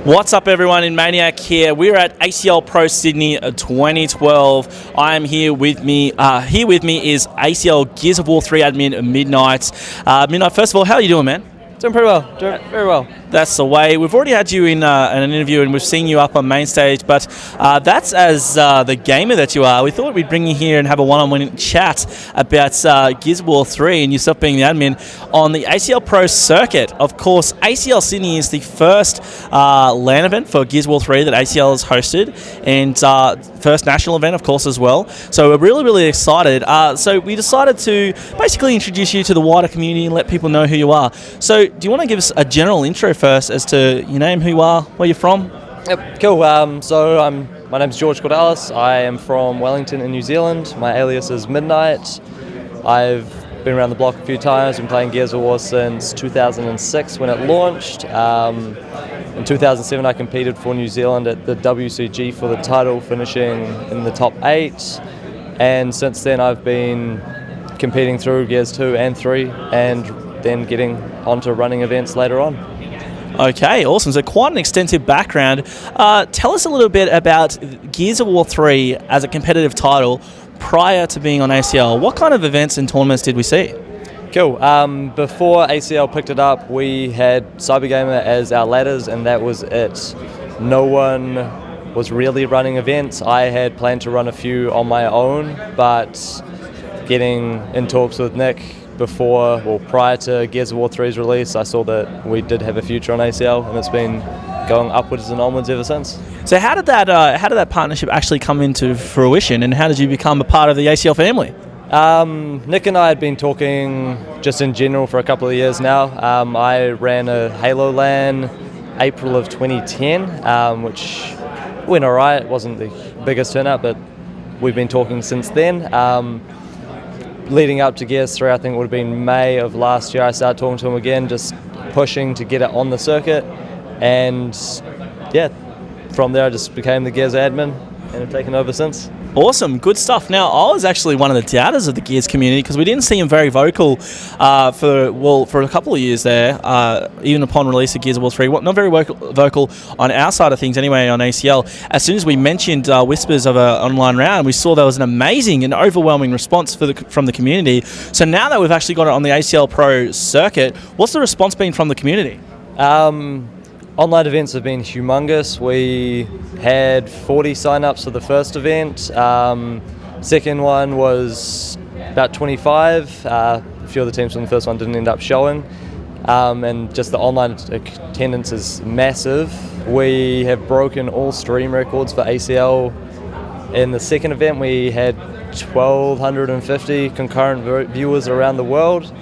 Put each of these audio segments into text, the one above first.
What's up, everyone? In Maniac here. We're at ACL Pro Sydney 2012. I am here with me. Here with me is ACL Gears of War 3 Admin Midnite. Midnite, first of all, how are you doing, man? Doing pretty well. Doing very well. That's the way. We've already had you in an interview and we've seen you up on main stage, but that's as the gamer that you are. We thought we'd bring you here and have a one-on-one chat about Gears of War 3 and yourself being the admin on the ACL Pro circuit. Of course, ACL Sydney is the first LAN event for Gears of War 3 that ACL has hosted, and first national event, of course, as well. So we're really, really excited. So we decided to basically introduce you to the wider community and let people know who you are. So do you want to give us a general intro first as to your name, who you are, where you're from? Yep, cool. My name's George Cordalis. I am from Wellington in New Zealand. My alias is Midnite. I've been around the block a few times. Been playing Gears of War since 2006 when it launched. In 2007 I competed for New Zealand at the WCG for the title, finishing in the top 8. And since then I've been competing through Gears 2 and 3 and then getting onto running events later on. Okay, awesome. So quite an extensive background. Tell us a little bit about Gears of War 3 as a competitive title prior to being on ACL. What kind of events and tournaments did we see? Cool. Before ACL picked it up, we had Cybergamer as our ladders, and that was it. No one was really running events. I had planned to run a few on my own, but getting in talks with Nick prior to Gears of War 3's release, I saw that we did have a future on ACL, and it's been going upwards and onwards ever since. So how did that partnership actually come into fruition, and how did you become a part of the ACL family? Nick and I had been talking just in general for a couple of years now. I ran a Halo LAN April of 2010, which went alright. It wasn't the biggest turnout, but we've been talking since then. Leading up to Gears 3, I think it would have been May of last year, I started talking to him again, just pushing to get it on the circuit. And yeah, from there I just became the Gears admin and have taken over since. Awesome, good stuff. Now, I was actually one of the doubters of the Gears community because we didn't see him very vocal for a couple of years there, even upon release of Gears of War 3. Not very vocal on our side of things anyway on ACL. As soon as we mentioned whispers of an online round, we saw there was an amazing and overwhelming response from the community. So now that we've actually got it on the ACL Pro circuit, what's the response been from the community? Online events have been humongous. We had 40 sign-ups for the first event. Second one was about 25. A few of the teams from the first one didn't end up showing. And just the online attendance is massive. We have broken all stream records for ACL. In the second event, we had 1,250 concurrent viewers around the world.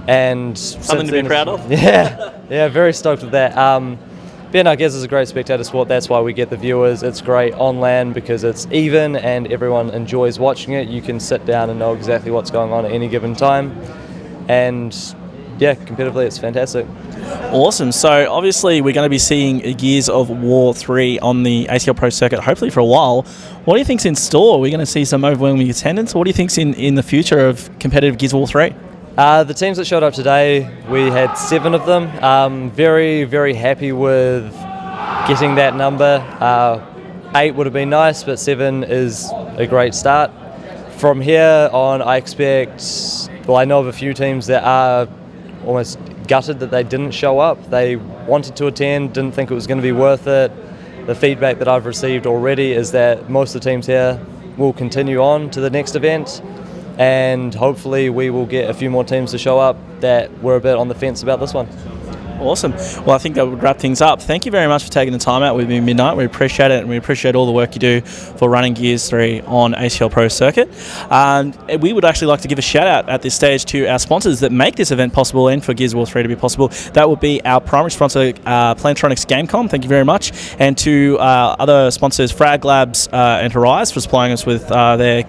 And something to be proud of. Yeah, very stoked with that. I guess it's a great spectator sport. That's why we get the viewers. It's great on LAN because it's even and everyone enjoys watching it. You can sit down and know exactly what's going on at any given time. And yeah, competitively it's fantastic. Awesome. So obviously we're going to be seeing Gears of War 3 on the ACL Pro circuit hopefully for a while. What do you think's in store? Are we going to see some overwhelming attendance? What do you think's in the future of competitive Gears of War 3? The teams that showed up today, we had 7 of them. Very, very happy with getting that number. 8 would have been nice, but 7 is a great start. From here on, I know of a few teams that are almost gutted that they didn't show up. They wanted to attend, didn't think it was going to be worth it. The feedback that I've received already is that most of the teams here will continue on to the next event. And hopefully we will get a few more teams to show up that were a bit on the fence about this one. Awesome. Well, I think that would wrap things up. Thank you very much for taking the time out with me, Midnite. We appreciate it, and we appreciate all the work you do for running Gears 3 on ACL Pro Circuit. We would actually like to give a shout out at this stage to our sponsors that make this event possible and for Gears of War 3 to be possible. That would be our primary sponsor, Plantronics Gamecom. Thank you very much. And to other sponsors, Frag Labs and Horizon, for supplying us with their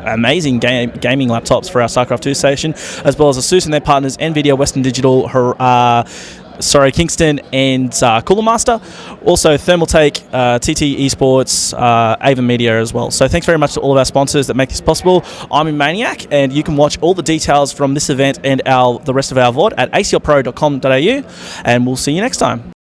amazing gaming laptops for our StarCraft 2 station, as well as ASUS and their partners, NVIDIA, Western Digital, Kingston, and Cooler Master. Also Thermaltake, TT Esports, Avon Media as well. So thanks very much to all of our sponsors that make this possible. I'm in Maniac, and you can watch all the details from this event and the rest of our VOD at aclpro.com.au, and we'll see you next time.